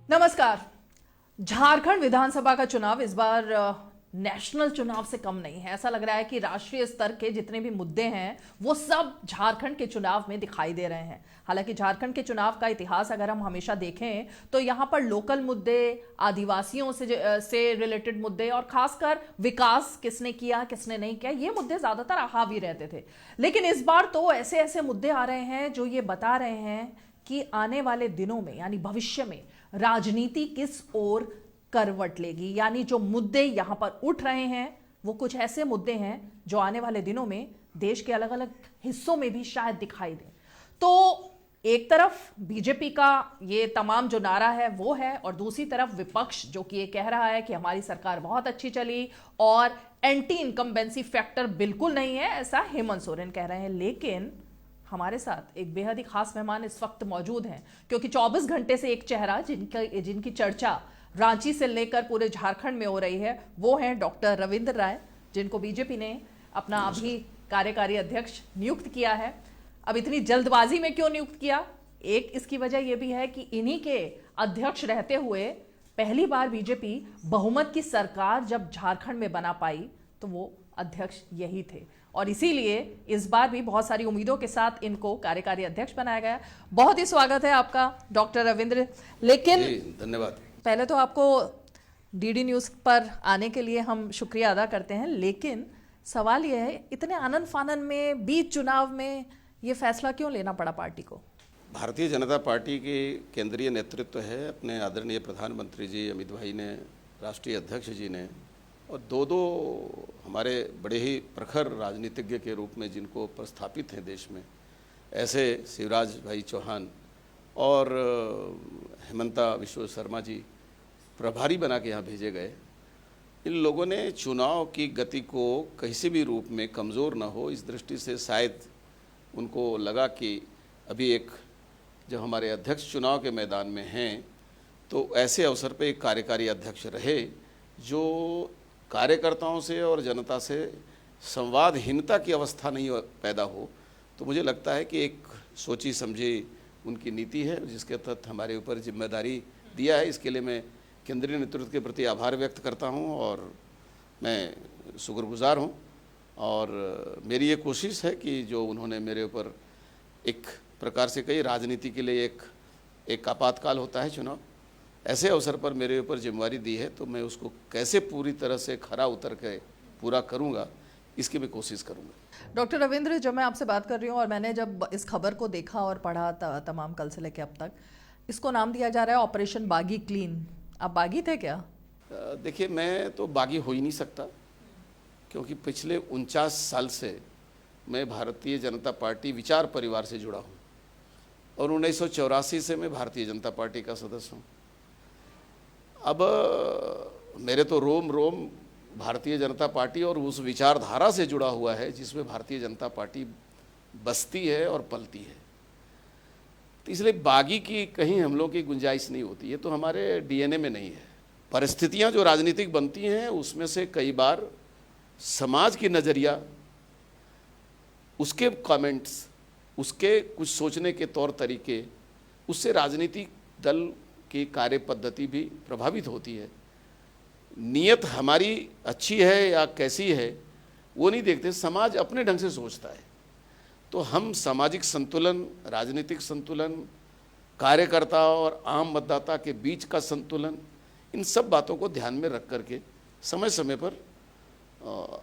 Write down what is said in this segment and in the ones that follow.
नमस्कार। झारखंड विधानसभा का चुनाव इस बार नेशनल चुनाव से कम नहीं है। ऐसा लग रहा है कि राष्ट्रीय स्तर के जितने भी मुद्दे हैं वो सब झारखंड के चुनाव में दिखाई दे रहे हैं। हालांकि झारखंड के चुनाव का इतिहास अगर हम हमेशा देखें तो यहां पर लोकल मुद्दे, आदिवासियों से रिलेटेड मुद्दे और खासकर विकास किसने किया किसने नहीं किया, ये मुद्दे ज्यादातर हावी रहते थे। लेकिन इस बार तो ऐसे ऐसे मुद्दे आ रहे हैं जो ये बता रहे हैं कि आने वाले दिनों में यानी भविष्य में राजनीति किस ओर करवट लेगी। यानी जो मुद्दे यहां पर उठ रहे हैं वो कुछ ऐसे मुद्दे हैं जो आने वाले दिनों में देश के अलग अलग हिस्सों में भी शायद दिखाई दें। तो एक तरफ बीजेपी का ये तमाम जो नारा है वो है और दूसरी तरफ विपक्ष जो कि ये कह रहा है कि हमारी सरकार बहुत अच्छी चली और एंटी इनकम्बेंसी फैक्टर बिल्कुल नहीं है, ऐसा हेमंत सोरेन कह रहे हैं। लेकिन हमारे साथ एक बेहद ही खास मेहमान इस वक्त मौजूद हैं, क्योंकि 24 घंटे से एक चेहरा जिनकी चर्चा रांची से लेकर पूरे झारखंड में हो रही है वो हैं डॉक्टर रविंद्र राय, जिनको बीजेपी ने अपना अभी कार्यकारी अध्यक्ष नियुक्त किया है। अब इतनी जल्दबाजी में क्यों नियुक्त किया? एक इसकी वजह यह भी है कि इन्हीं के अध्यक्ष रहते हुए पहली बार बीजेपी बहुमत की सरकार जब झारखंड में बना पाई तो वो अध्यक्ष यही थे और इसीलिए इस बार भी बहुत सारी उम्मीदों के साथ इनको कार्यकारी अध्यक्ष बनाया गया। बहुत ही स्वागत है आपका डॉक्टर रविंद्र। लेकिन धन्यवाद। पहले तो आपको डीडी न्यूज़ पर आने के लिए हम शुक्रिया अदा करते हैं, लेकिन सवाल यह है इतने आनन फानन में बीच चुनाव में ये फैसला क्यों लेना पड़ा पार्टी को? भारतीय जनता पार्टी के केंद्रीय नेतृत्व है, अपने आदरणीय प्रधानमंत्री जी अमित भाई ने, राष्ट्रीय अध्यक्ष जी ने और दो हमारे बड़े ही प्रखर राजनीतिज्ञ के रूप में जिनको प्रस्थापित हैं देश में, ऐसे शिवराज भाई चौहान और हेमंता विश्व शर्मा जी प्रभारी बना के यहाँ भेजे गए। इन लोगों ने चुनाव की गति को किसी भी रूप में कमज़ोर ना हो, इस दृष्टि से शायद उनको लगा कि अभी एक जब हमारे अध्यक्ष चुनाव के मैदान में हैं तो ऐसे अवसर पे एक कार्यकारी अध्यक्ष रहे जो कार्यकर्ताओं से और जनता से संवादहीनता की अवस्था नहीं पैदा हो। तो मुझे लगता है कि एक सोची समझी उनकी नीति है जिसके तहत हमारे ऊपर जिम्मेदारी दिया है। इसके लिए मैं केंद्रीय नेतृत्व के प्रति आभार व्यक्त करता हूं और मैं शुक्रगुजार हूं और मेरी ये कोशिश है कि जो उन्होंने मेरे ऊपर एक प्रकार से कही राजनीति के लिए एक आपातकाल होता है चुनाव, ऐसे अवसर पर मेरे ऊपर जिम्मेवारी दी है तो मैं उसको कैसे पूरी तरह से खरा उतर के पूरा करूंगा इसकी मैं कोशिश करूंगा। डॉक्टर रविंद्र, जब मैं आपसे बात कर रही हूँ और मैंने जब इस खबर को देखा और पढ़ा तमाम कल से लेकर अब तक, इसको नाम दिया जा रहा है ऑपरेशन बागी क्लीन। आप बागी थे क्या? देखिए, मैं तो बागी हो ही नहीं सकता क्योंकि पिछले 49 साल से मैं भारतीय जनता पार्टी विचार परिवार से जुड़ा हूँ और 1984 से मैं भारतीय जनता पार्टी का सदस्य हूँ। अब मेरे तो रोम रोम भारतीय जनता पार्टी और उस विचारधारा से जुड़ा हुआ है जिसमें भारतीय जनता पार्टी बसती है और पलती है। तो इसलिए बागी की कहीं हम लोग की गुंजाइश नहीं होती, ये तो हमारे डीएनए में नहीं है। परिस्थितियां जो राजनीतिक बनती हैं उसमें से कई बार समाज की नज़रिया, उसके कमेंट्स, उसके कुछ सोचने के तौर तरीके, उससे राजनीतिक दल की कार्य पद्धति भी प्रभावित होती है। नीयत हमारी अच्छी है या कैसी है वो नहीं देखते, समाज अपने ढंग से सोचता है। तो हम सामाजिक संतुलन, राजनीतिक संतुलन, कार्यकर्ता और आम मतदाता के बीच का संतुलन, इन सब बातों को ध्यान में रख करके समय समय पर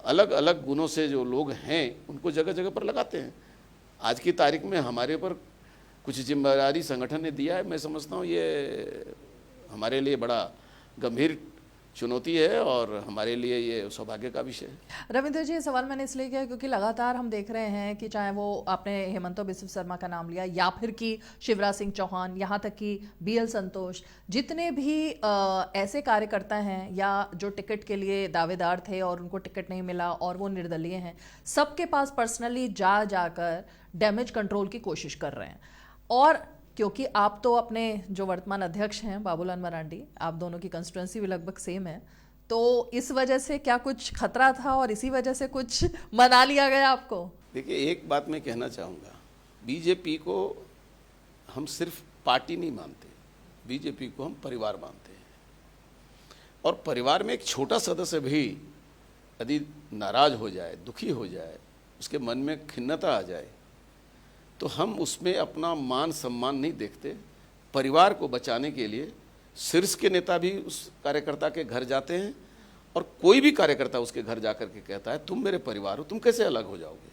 अलग अलग गुणों से जो लोग हैं उनको जगह जगह पर लगाते हैं। आज की तारीख में हमारे ऊपर कुछ जिम्मेदारी संगठन ने दिया है, मैं समझता हूँ ये हमारे लिए बड़ा गंभीर चुनौती है और हमारे लिए ये सौभाग्य का विषय है। रविंद्र जी, ये सवाल मैंने इसलिए किया क्योंकि लगातार हम देख रहे हैं कि चाहे वो आपने हेमंत बिस्व शर्मा का नाम लिया या फिर कि शिवराज सिंह चौहान, यहाँ तक कि बीएल संतोष, जितने भी ऐसे कार्यकर्ता हैं या जो टिकट के लिए दावेदार थे और उनको टिकट नहीं मिला और वो निर्दलीय हैं, सबके पास पर्सनली जाकर डैमेज कंट्रोल की कोशिश कर रहे हैं। और क्योंकि आप तो अपने जो वर्तमान अध्यक्ष हैं बाबूलाल मरांडी, आप दोनों की कंस्टिट्यूंसी भी लगभग सेम है, तो इस वजह से क्या कुछ खतरा था और इसी वजह से कुछ मना लिया गया आपको? देखिए, एक बात मैं कहना चाहूँगा, बीजेपी को हम सिर्फ पार्टी नहीं मानते, बीजेपी को हम परिवार मानते हैं, और परिवार में एक छोटा सदस्य भी यदि नाराज हो जाए, दुखी हो जाए, उसके मन में खिन्नता आ जाए, तो हम उसमें अपना मान सम्मान नहीं देखते। परिवार को बचाने के लिए शीर्ष के नेता भी उस कार्यकर्ता के घर जाते हैं, और कोई भी कार्यकर्ता उसके घर जाकर के कहता है तुम मेरे परिवार हो, तुम कैसे अलग हो जाओगे।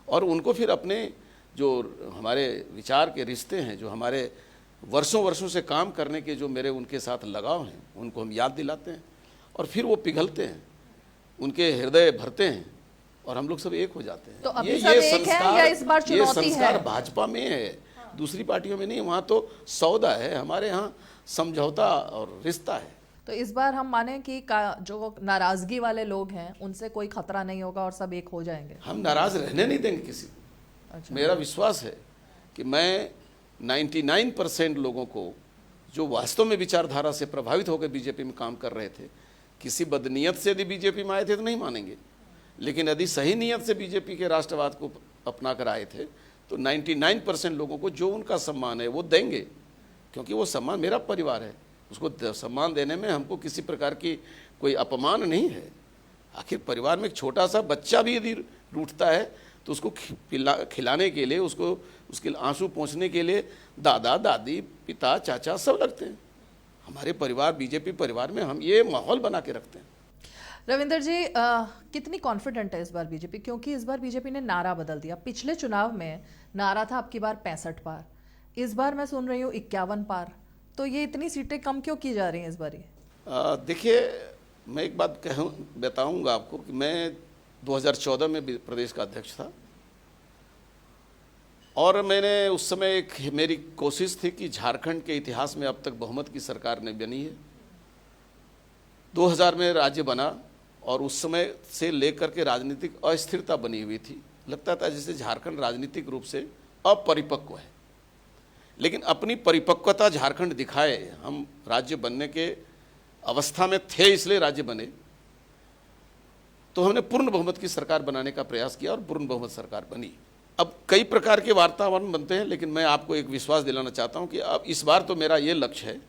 और उनको फिर अपने जो हमारे विचार के रिश्ते हैं, जो हमारे वर्षों वर्षों से काम करने के जो मेरे उनके साथ लगाव हैं, उनको हम याद दिलाते हैं, और फिर वो पिघलते हैं, उनके हृदय भरते हैं, और हम लोग सब एक हो जाते हैं। तो अभी सब एक है या इस बार ये चुनौती संस्कार है? भाजपा में है, दूसरी पार्टियों में नहीं। वहाँ तो सौदा है, हमारे यहाँ समझौता और रिश्ता है। तो इस बार हम माने कि जो नाराजगी वाले लोग हैं उनसे कोई खतरा नहीं होगा और सब एक हो जाएंगे। हम नाराज रहने नहीं देंगे किसी को। अच्छा। मेरा विश्वास है कि मैं 99% लोगों को जो वास्तव में विचारधारा से प्रभावित होकर बीजेपी में काम कर रहे थे, किसी बदनीयत से यदि बीजेपी में आए थे तो नहीं मानेंगे, लेकिन यदि सही नीयत से बीजेपी के राष्ट्रवाद को अपना कर आए थे तो 99% लोगों को जो उनका सम्मान है वो देंगे, क्योंकि वो सम्मान मेरा परिवार है। उसको सम्मान देने में हमको किसी प्रकार की कोई अपमान नहीं है। आखिर परिवार में एक छोटा सा बच्चा भी यदि रूठता है तो उसको खिलाने के लिए, उसको उसके आंसू पोंछने के लिए दादा दादी, पिता, चाचा सब लगते हैं। हमारे परिवार, बीजेपी परिवार में हम ये माहौल बना के रखते हैं। रविंदर जी, कितनी कॉन्फिडेंट है इस बार बीजेपी? क्योंकि इस बार बीजेपी ने नारा बदल दिया। पिछले चुनाव में नारा था अब की बार 65 पार, इस बार मैं सुन रही हूँ 51 पार। तो ये इतनी सीटें कम क्यों की जा रही हैं इस बार? देखिए, मैं एक बात बताऊंगा आपको कि मैं 2014 में प्रदेश का अध्यक्ष था, और मैंने उस समय मेरी कोशिश थी कि झारखंड के इतिहास में अब तक बहुमत की सरकार नहीं बनी है। 2000 में राज्य बना, और उस समय से लेकर के राजनीतिक अस्थिरता बनी हुई थी। लगता था जैसे झारखंड राजनीतिक रूप से अपरिपक्व है, लेकिन अपनी परिपक्वता झारखंड दिखाए। हम राज्य बनने के अवस्था में थे, इसलिए राज्य बने। तो हमने पूर्ण बहुमत की सरकार बनाने का प्रयास किया, और पूर्ण बहुमत सरकार बनी। अब कई प्रकार के वातावरण बनते हैं, लेकिन मैं आपको एक विश्वास दिलाना चाहता हूं कि अब इस बार तो मेरा ये लक्ष्य है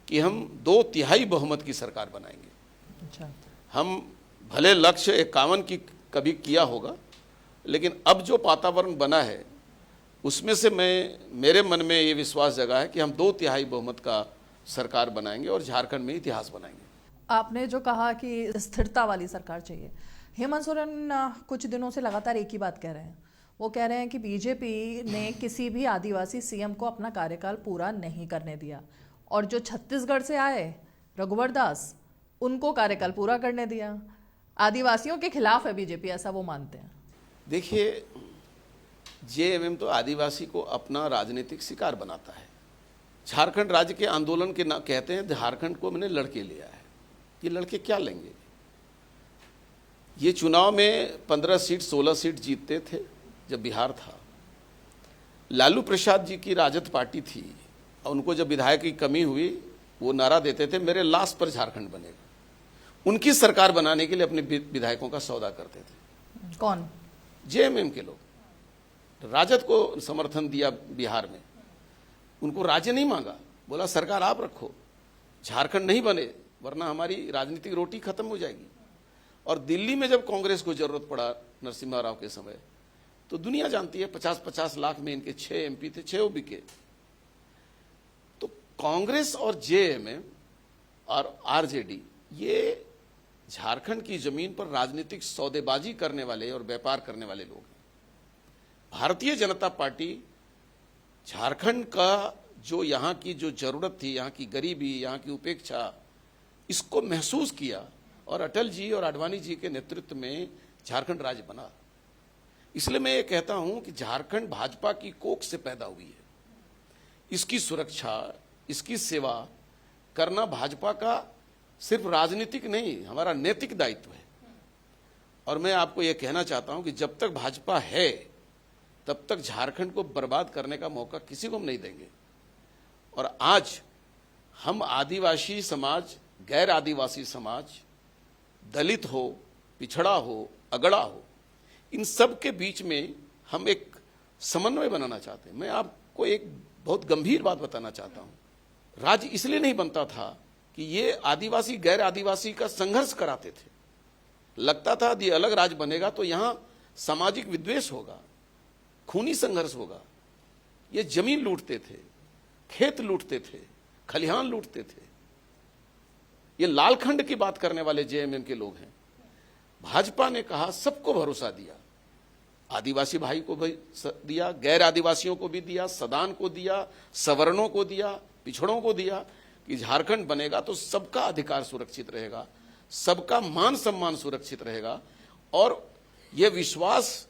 कि हम 2/3 बहुमत की सरकार बनाएंगे। अच्छा। हम भले लक्ष्य 51 की कभी किया होगा, लेकिन अब जो वातावरण बना है उसमें से मेरे मन में ये विश्वास जगा है कि हम 2/3 बहुमत का सरकार बनाएंगे और झारखंड में इतिहास बनाएंगे। आपने जो कहा कि स्थिरता वाली सरकार चाहिए, हेमंत सोरेन कुछ दिनों से लगातार एक ही बात कह रहे हैं। वो कह रहे हैं कि बीजेपी ने किसी भी आदिवासी सीएम को अपना कार्यकाल पूरा नहीं करने दिया, और जो छत्तीसगढ़ से आए रघुवर दास, उनको कार्यकाल पूरा करने दिया। आदिवासियों के खिलाफ है बीजेपी, ऐसा वो मानते हैं। देखिए, जेएमएम तो आदिवासी को अपना राजनीतिक शिकार बनाता है। झारखंड राज्य के आंदोलन के ना कहते हैं झारखंड को मैंने लड़के लिया है। ये लड़के क्या लेंगे? ये चुनाव में 15 सीट 16 सीट जीतते थे जब बिहार था। लालू प्रसाद जी की राजद पार्टी थी, और उनको जब विधायक की कमी हुई वो नारा देते थे मेरे लाश पर झारखंड बनेगा। उनकी सरकार बनाने के लिए अपने विधायकों का सौदा करते थे। कौन? जेएमएम के लोग। राजद को समर्थन दिया बिहार में, उनको राज्य नहीं मांगा, बोला सरकार आप रखो, झारखंड नहीं बने वरना हमारी राजनीतिक रोटी खत्म हो जाएगी। और दिल्ली में जब कांग्रेस को जरूरत पड़ा नरसिम्हा राव के समय, तो दुनिया जानती है 50-50 लाख में इनके 6 एमपी थे, 6 बिके। तो कांग्रेस और जेएमएम और आरजेडी ये झारखंड की जमीन पर राजनीतिक सौदेबाजी करने वाले और व्यापार करने वाले लोग हैं। भारतीय जनता पार्टी झारखंड का जो यहाँ की जो जरूरत थी, यहाँ की गरीबी, यहाँ की उपेक्षा, इसको महसूस किया, और अटल जी और आडवाणी जी के नेतृत्व में झारखंड राज्य बना। इसलिए मैं ये कहता हूं कि झारखंड भाजपा की कोख से पैदा हुई है। इसकी सुरक्षा, इसकी सेवा करना भाजपा का सिर्फ राजनीतिक नहीं, हमारा नैतिक दायित्व है। और मैं आपको यह कहना चाहता हूं कि जब तक भाजपा है तब तक झारखंड को बर्बाद करने का मौका किसी को हम नहीं देंगे। और आज हम आदिवासी समाज, गैर आदिवासी समाज, दलित हो, पिछड़ा हो, अगड़ा हो, इन सब के बीच में हम एक समन्वय बनाना चाहते हैं। मैं आपको एक बहुत गंभीर बात बताना चाहता हूं। राज्य इसलिए नहीं बनता था कि ये आदिवासी गैर आदिवासी का संघर्ष कराते थे। लगता था यदि अलग राज्य बनेगा तो यहां सामाजिक विद्वेष होगा, खूनी संघर्ष होगा। ये जमीन लूटते थे, खेत लूटते थे, खलिहान लूटते थे। ये लालखंड की बात करने वाले जेएमएम के लोग हैं। भाजपा ने कहा, सबको भरोसा दिया, आदिवासी भाई को भी दिया, गैर आदिवासियों को भी दिया, सदान को दिया, सवर्णों को दिया, पिछड़ों को दिया कि झारखंड बनेगा तो सबका अधिकार सुरक्षित रहेगा, सबका मान सम्मान सुरक्षित रहेगा। और यह विश्वास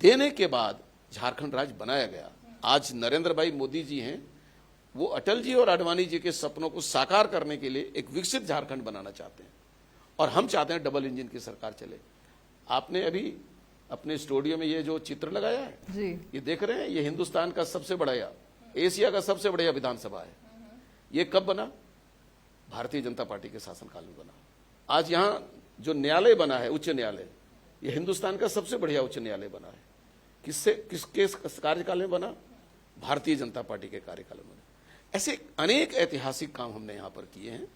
देने के बाद झारखंड राज्य बनाया गया। आज नरेंद्र भाई मोदी जी हैं, वो अटल जी और आडवाणी जी के सपनों को साकार करने के लिए एक विकसित झारखंड बनाना चाहते हैं और हम चाहते हैं डबल इंजन की सरकार चले। आपने अभी अपने स्टूडियो में ये जो चित्र लगाया है जी, ये देख रहे हैं, ये हिंदुस्तान का सबसे बड़ा, एशिया का सबसे बड़ा विधानसभा है। ये कब बना? भारतीय जनता पार्टी के शासनकाल में बना। आज यहां जो न्यायालय बना है, उच्च न्यायालय, ये हिंदुस्तान का सबसे बढ़िया उच्च न्यायालय बना है। किसके कार्यकाल में बना? भारतीय जनता पार्टी के कार्यकाल में बना। ऐसे अनेक ऐतिहासिक काम हमने यहां पर किए हैं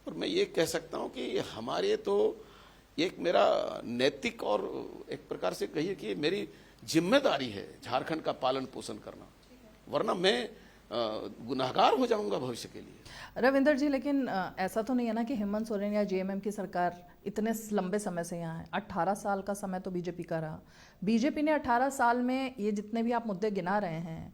और मैं ये कह सकता हूं कि हमारे तो एक मेरा नैतिक और एक प्रकार से कहिए कि मेरी जिम्मेदारी है झारखंड का पालन पोषण करना, वरना मैं गुनाहगार हो जाऊंगा भविष्य के लिए। रविंदर जी, लेकिन ऐसा तो नहीं है ना कि हेमंत सोरेन या जेएमएम की सरकार इतने लंबे समय से यहाँ है। 18 साल का समय तो बीजेपी का रहा। बीजेपी ने 18 साल में ये जितने भी आप मुद्दे गिना रहे हैं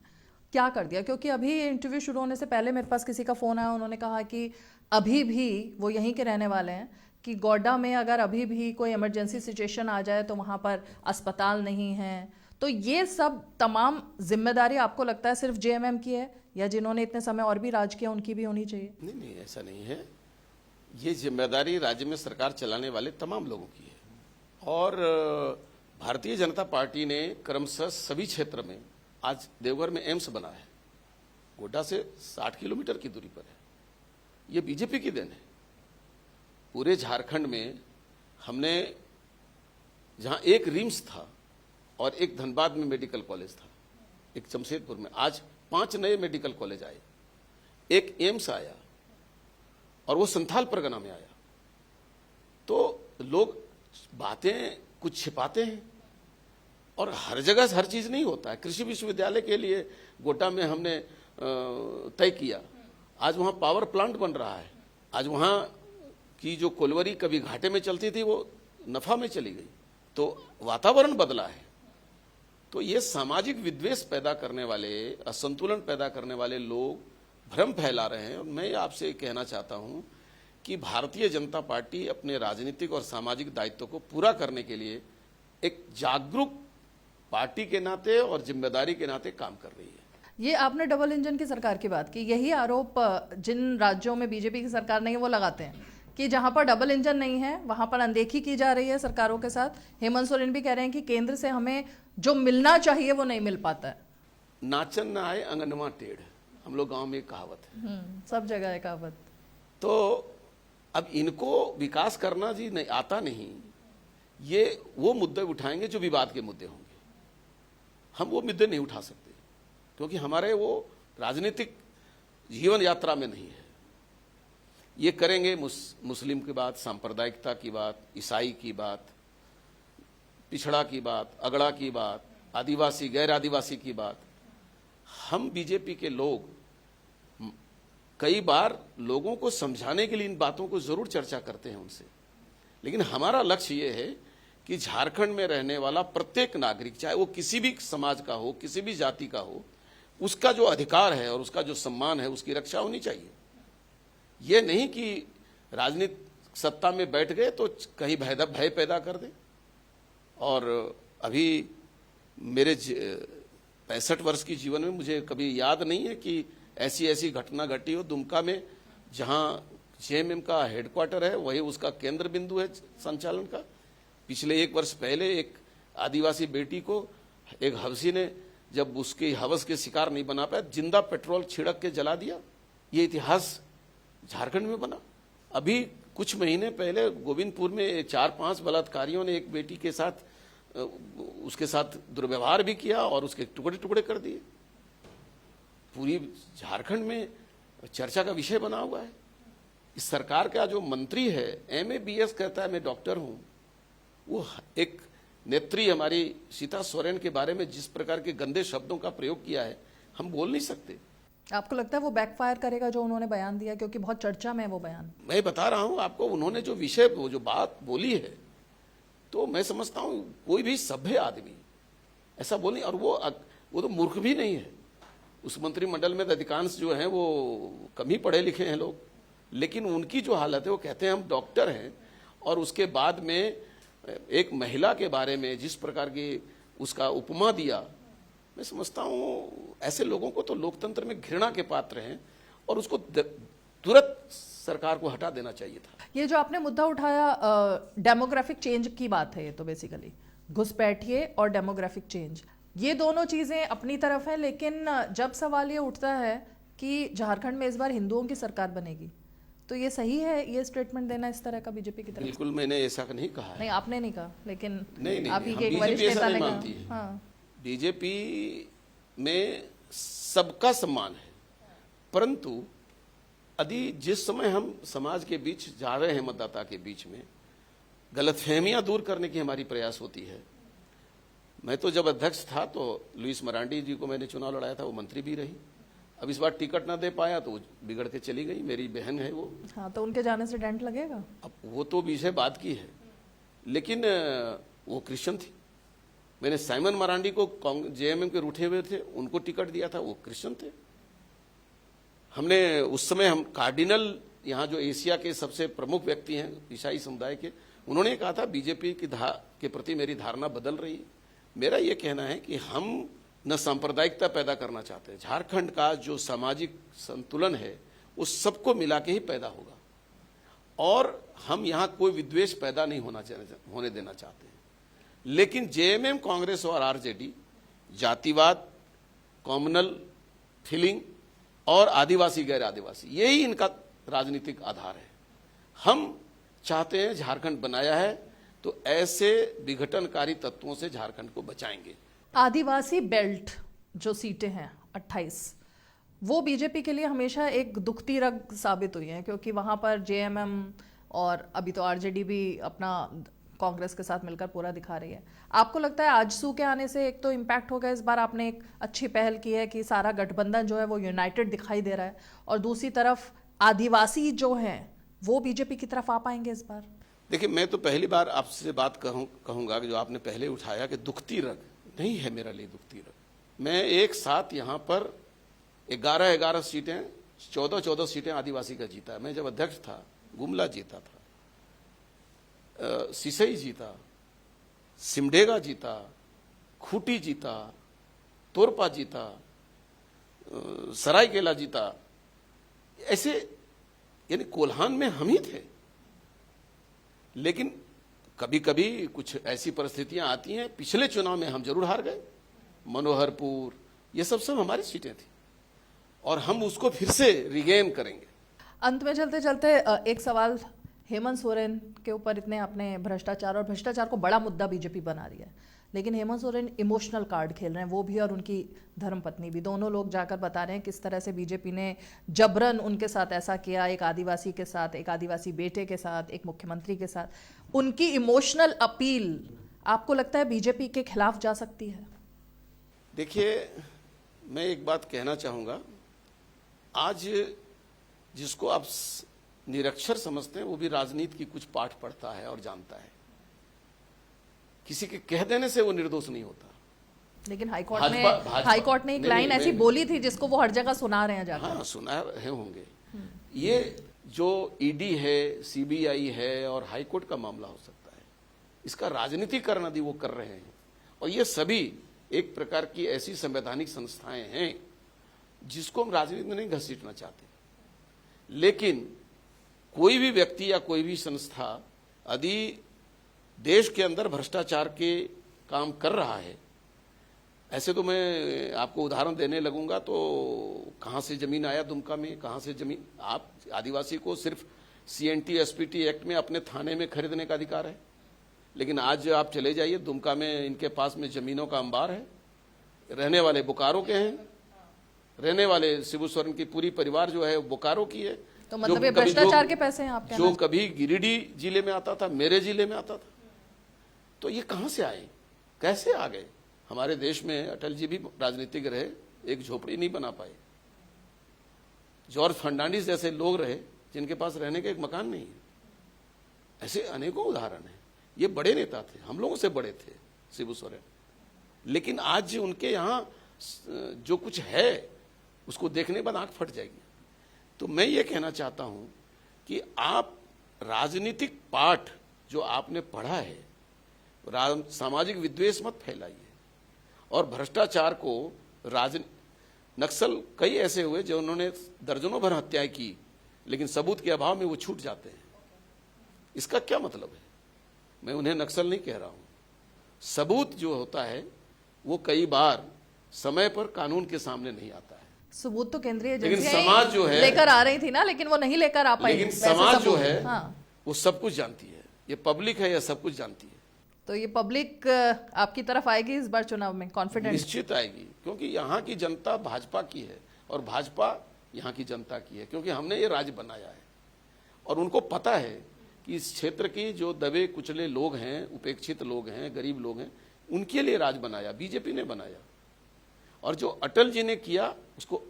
क्या कर दिया? क्योंकि अभी इंटरव्यू शुरू होने से पहले मेरे पास किसी का फोन आया, उन्होंने कहा कि अभी भी वो यहीं के रहने वाले हैं कि गोड्डा में अगर अभी भी कोई इमरजेंसी सिचुएशन आ जाए तो वहाँ पर अस्पताल नहीं है। तो ये सब तमाम जिम्मेदारी आपको लगता है सिर्फ जेएमएम की है या जिन्होंने इतने समय और भी राज किया उनकी भी होनी चाहिए? नहीं, ऐसा नहीं है। ये जिम्मेदारी राज्य में सरकार चलाने वाले तमाम लोगों की है और भारतीय जनता पार्टी ने क्रमशः सभी क्षेत्र में, आज देवघर में एम्स बना है, गोड्डा से 60 किलोमीटर की दूरी पर है। ये बीजेपी की देन है। पूरे झारखंड में हमने, जहां एक रिम्स था और एक धनबाद में मेडिकल कॉलेज था, एक जमशेदपुर में, आज 5 नए मेडिकल कॉलेज आए, एक एम्स आया और वो संथाल परगना में आया। तो लोग बातें कुछ छिपाते हैं और हर जगह हर चीज नहीं होता है। कृषि विश्वविद्यालय के लिए गोड्डा में हमने तय किया, आज वहां पावर प्लांट बन रहा है। आज वहां की जो कोलवरी कभी घाटे में चलती थी वो नफा में चली गई। तो वातावरण बदला है। तो ये सामाजिक विद्वेष पैदा करने वाले, असंतुलन पैदा करने वाले लोग भ्रम फैला रहे हैं। और मैं आपसे कहना चाहता हूं कि भारतीय जनता पार्टी अपने राजनीतिक और सामाजिक दायित्व को पूरा करने के लिए एक जागरूक पार्टी के नाते और जिम्मेदारी के नाते काम कर रही है। ये आपने डबल इंजन की सरकार की बात की, यही आरोप जिन राज्यों में बीजेपी की सरकार नहीं है वो लगाते हैं कि जहां पर डबल इंजन नहीं है वहां पर अनदेखी की जा रही है सरकारों के साथ। हेमंत सोरेन भी कह रहे हैं कि केंद्र से हमें जो मिलना चाहिए वो नहीं मिल पाता है। नाचन न आए अंगनवा टेढ़, हम लोग गांव में एक कहावत है। सब जगह है कहावत। तो अब इनको विकास करना जी नहीं आता नहीं, ये वो मुद्दे उठाएंगे जो विवाद के मुद्दे होंगे। हम वो मुद्दे नहीं उठा सकते क्योंकि हमारे वो राजनीतिक जीवन यात्रा में नहीं है। ये करेंगे मुस्लिम की बात, सांप्रदायिकता की बात, ईसाई की बात, पिछड़ा की बात, अगड़ा की बात, आदिवासी गैर आदिवासी की बात। हम बीजेपी के लोग कई बार लोगों को समझाने के लिए इन बातों को जरूर चर्चा करते हैं उनसे, लेकिन हमारा लक्ष्य ये है कि झारखंड में रहने वाला प्रत्येक नागरिक, चाहे वो किसी भी समाज का हो, किसी भी जाति का हो, उसका जो अधिकार है और उसका जो सम्मान है उसकी रक्षा होनी चाहिए। ये नहीं कि राजनीतिक सत्ता में बैठ गए तो कहीं भय पैदा कर दे। और अभी मेरे 65 वर्ष की जीवन में मुझे कभी याद नहीं है कि ऐसी घटना घटी हो। दुमका में जहां जेएमएम का हेडक्वार्टर है वही उसका केंद्र बिंदु है संचालन का। पिछले 1 वर्ष पहले एक आदिवासी बेटी को एक हवसी ने, जब उसके हवस के शिकार नहीं बना पाया, जिंदा पेट्रोल छिड़क के जला दिया। ये इतिहास झारखंड में बना। अभी कुछ महीने पहले गोविंदपुर में 4-5 बलात्कारियों ने एक बेटी के साथ उसके साथ दुर्व्यवहार भी किया और उसके टुकड़े टुकड़े कर दिए। पूरी झारखंड में चर्चा का विषय बना हुआ है। इस सरकार का जो मंत्री है MA BS कहता है मैं डॉक्टर हूं, वो एक नेत्री हमारी सीता सोरेन के बारे में जिस प्रकार के गंदे शब्दों का प्रयोग किया है, हम बोल नहीं सकते। आपको लगता है वो बैकफायर करेगा जो उन्होंने बयान दिया, क्योंकि बहुत चर्चा में है वो बयान? मैं बता रहा हूं आपको, उन्होंने जो विषय जो बात बोली है, तो मैं समझता हूं कोई भी सभ्य आदमी ऐसा बोली, और वो तो मूर्ख भी नहीं है। उस मंत्रिमंडल में अधिकांश जो हैं वो कम ही पढ़े लिखे हैं लोग, लेकिन उनकी जो हालत है वो कहते हैं हम डॉक्टर हैं, और उसके बाद में एक महिला के बारे में जिस प्रकार की उसका उपमा दिया, मैं समझता हूं ऐसे लोगों को तो लोकतंत्र में घृणा के पात्र हैं और उसको तुरंत सरकार को हटा देना चाहिए था। ये जो आपने मुद्दा उठाया डेमोग्राफिक चेंज की बात है, ये तो बेसिकली घुसपैठिए और डेमोग्राफिक चेंज, ये दोनों चीजें अपनी तरफ है, लेकिन जब सवाल ये उठता है कि झारखंड में इस बार हिंदुओं की सरकार बनेगी, तो ये सही है ये स्टेटमेंट देना इस तरह का बीजेपी की तरफ? बिल्कुल मैंने ऐसा नहीं कहा है। नहीं, आपने नहीं कहा, लेकिन नहीं, आप ही के एक वरिष्ठ नेता ने कहा। हाँ। बीजेपी में सबका सम्मान है, परंतु यदि जिस समय हम समाज के बीच जा रहे हैं, मतदाता के बीच में गलतफहमियां दूर करने की हमारी प्रयास होती है। मैं तो जब अध्यक्ष था तो लुइस मरांडी जी को मैंने चुनाव लड़ाया था, वो मंत्री भी रही। अब इस बार टिकट ना दे पाया तो वो बिगड़ के चली गई, मेरी बहन है वो। हाँ, तो उनके जाने से डेंट लगेगा? अब वो तो विषय बात की है, लेकिन वो क्रिश्चियन थी। मैंने साइमन मरांडी को JMM के रूठे हुए थे, उनको टिकट दिया था, वो क्रिश्चियन थे। हमने उस समय हम कार्डिनल, यहाँ जो एशिया के सबसे प्रमुख व्यक्ति हैं ईसाई समुदाय के, उन्होंने कहा था बीजेपी के प्रति मेरी धारणा बदल रही है। मेरा ये कहना है कि हम न सांप्रदायिकता पैदा करना चाहते हैं। झारखंड का जो सामाजिक संतुलन है वो सबको मिला के ही पैदा होगा, और हम यहाँ कोई विद्वेष पैदा नहीं होने देना चाहते हैं। लेकिन JMM, कांग्रेस और RJD जातिवाद, कॉम्युनल फीलिंग और आदिवासी गैर आदिवासी, यही इनका राजनीतिक आधार है। हम चाहते हैं झारखंड बनाया है तो ऐसे विघटनकारी तत्वों से झारखंड को बचाएंगे। आदिवासी बेल्ट जो सीटें हैं 28, वो बीजेपी के लिए हमेशा एक दुखती रग साबित हुई है, क्योंकि वहां पर JMM और अभी तो RJD भी अपना कांग्रेस के साथ मिलकर पूरा दिखा रही है। आपको लगता है आजसू के आने से एक तो इम्पैक्ट होगा, इस बार आपने एक अच्छी पहल की है कि सारा गठबंधन जो है वो यूनाइटेड दिखाई दे रहा है, और दूसरी तरफ आदिवासी जो हैं वो बीजेपी की तरफ आ पाएंगे इस बार? देखिए, मैं तो पहली बार आपसे बात कहूंगा कि जो आपने पहले उठाया कि दुखती रग नहीं है मेरा लिए दुखती रग। मैं एक साथ यहाँ पर 11 सीटें, 14 सीटें आदिवासी का जीता है। मैं जब अध्यक्ष था गुमला जीता था, सिसई जीता, सिमडेगा जीता, खूंटी जीता, तोरपा जीता, सरायकेला जीता, ऐसे यानी कोल्हान में हम ही थे। लेकिन कभी कभी कुछ ऐसी परिस्थितियां आती हैं, पिछले चुनाव में हम जरूर हार गए, मनोहरपुर, ये सब हमारी सीटें थी, और हम उसको फिर से रिगेन करेंगे। अंत में चलते चलते एक सवाल, हेमंत सोरेन के ऊपर इतने आपने भ्रष्टाचार को बड़ा मुद्दा बीजेपी बना रही है, लेकिन हेमंत सोरेन इमोशनल कार्ड खेल रहे हैं, वो भी और उनकी धर्मपत्नी भी, दोनों लोग जाकर बता रहे हैं किस तरह से बीजेपी ने जबरन उनके साथ ऐसा किया, एक आदिवासी के साथ, एक आदिवासी बेटे के साथ, एक मुख्यमंत्री के साथ। उनकी इमोशनल अपील आपको लगता है बीजेपी के खिलाफ जा सकती है? देखिए, मैं एक बात कहना चाहूंगा, आज जिसको आप निरक्षर समझते हैं वो भी राजनीति की कुछ पाठ पढ़ता है और जानता है। किसी के कह देने से वो निर्दोष नहीं होता। लेकिन हाईकोर्ट ने एक लाइन ऐसी बोली थी जिसको वो हर जगह सुना रहे हैं जाकर। हाँ, सुना रहे होंगे। ये जो ईडी है, CBI है और हाईकोर्ट का मामला हो सकता है, इसका राजनीतिकरण यदि वो कर रहे हैं, और ये सभी एक प्रकार की ऐसी संवैधानिक संस्थाएं हैं जिसको हम राजनीति में नहीं घसीटना चाहते। लेकिन कोई भी व्यक्ति या कोई भी संस्था यदि देश के अंदर भ्रष्टाचार के काम कर रहा है, ऐसे तो मैं आपको उदाहरण देने लगूंगा तो कहां से जमीन आया दुमका में, कहां से जमीन, आप आदिवासी को सिर्फ CNT SPT एक्ट में अपने थाने में खरीदने का अधिकार है, लेकिन आज आप चले जाइए दुमका में, इनके पास में जमीनों का अंबार है, रहने वाले बोकारो के हैं, रहने वाले शिबू सोरेन की पूरी परिवार जो है वो बोकारो की है। तो मतलब ये भ्रष्टाचार के पैसे हैं आपके? जो कभी गिरिडीह जिले में आता था, मेरे जिले में आता था, तो ये कहां से आए, कैसे आ गए? हमारे देश में अटल जी भी राजनीतिक रहे, एक झोपड़ी नहीं बना पाए। जॉर्ज फर्नांडिस जैसे लोग रहे जिनके पास रहने का एक मकान नहीं है। ऐसे अनेकों उदाहरण हैं। ये बड़े नेता थे, हम लोगों से बड़े थे शिबू सोरेन, लेकिन आज उनके यहाँ जो कुछ है उसको देखने के बाद आंख फट जाएगी। तो मैं ये कहना चाहता हूं कि आप राजनीतिक पाठ जो आपने पढ़ा है, सामाजिक विद्वेष मत फैलाइए और भ्रष्टाचार को नक्सल कई ऐसे हुए जो उन्होंने दर्जनों भर हत्याएं की, लेकिन सबूत के अभाव में वो छूट जाते हैं। इसका क्या मतलब है? मैं उन्हें नक्सल नहीं कह रहा हूं। सबूत जो होता है वो कई बार समय पर कानून के सामने नहीं आता है। सबूत तो केंद्रीय लेकिन एजेंसियां समाज जो है लेकर आ रही थी ना, लेकिन वो नहीं लेकर आ पाई। लेकिन समाज जो है हाँ। वो सब कुछ जानती है। ये पब्लिक है, ये सब कुछ जानती है। तो ये पब्लिक आपकी तरफ आएगी इस बार चुनाव में, कॉन्फिडेंट? निश्चित आएगी, क्योंकि यहाँ की जनता भाजपा की है और भाजपा यहाँ की जनता की है, क्योंकि हमने ये राज्य बनाया है और उनको पता है कि इस क्षेत्र के जो दबे कुचले लोग हैं, उपेक्षित लोग हैं, गरीब लोग हैं, उनके लिए राज बनाया, बीजेपी ने बनाया। और जो अटल जी ने किया उसको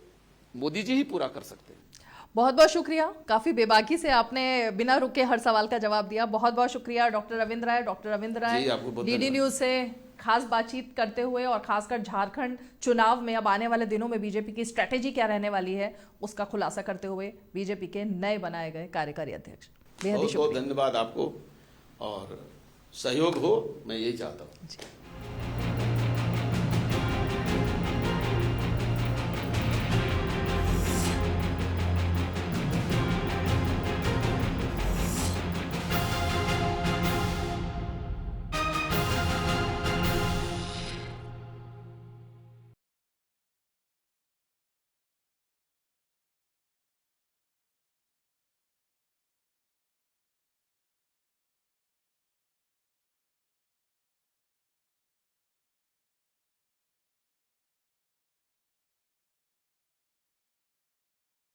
मोदी जी ही पूरा कर सकते हैं। बहुत बहुत शुक्रिया, काफी बेबाकी से आपने बिना रुके हर सवाल का जवाब दिया। बहुत बहुत शुक्रिया डॉक्टर रविंद्र राय। डॉक्टर रविंद्र राय डीडी न्यूज से खास बातचीत करते हुए और खासकर झारखंड चुनाव में अब आने वाले दिनों में बीजेपी की स्ट्रेटेजी क्या रहने वाली है उसका खुलासा करते हुए बीजेपी के नए बनाए गए कार्यकारी अध्यक्ष। बहुत बहुत धन्यवाद आपको और सहयोग हो, मैं यही चाहता हूँ।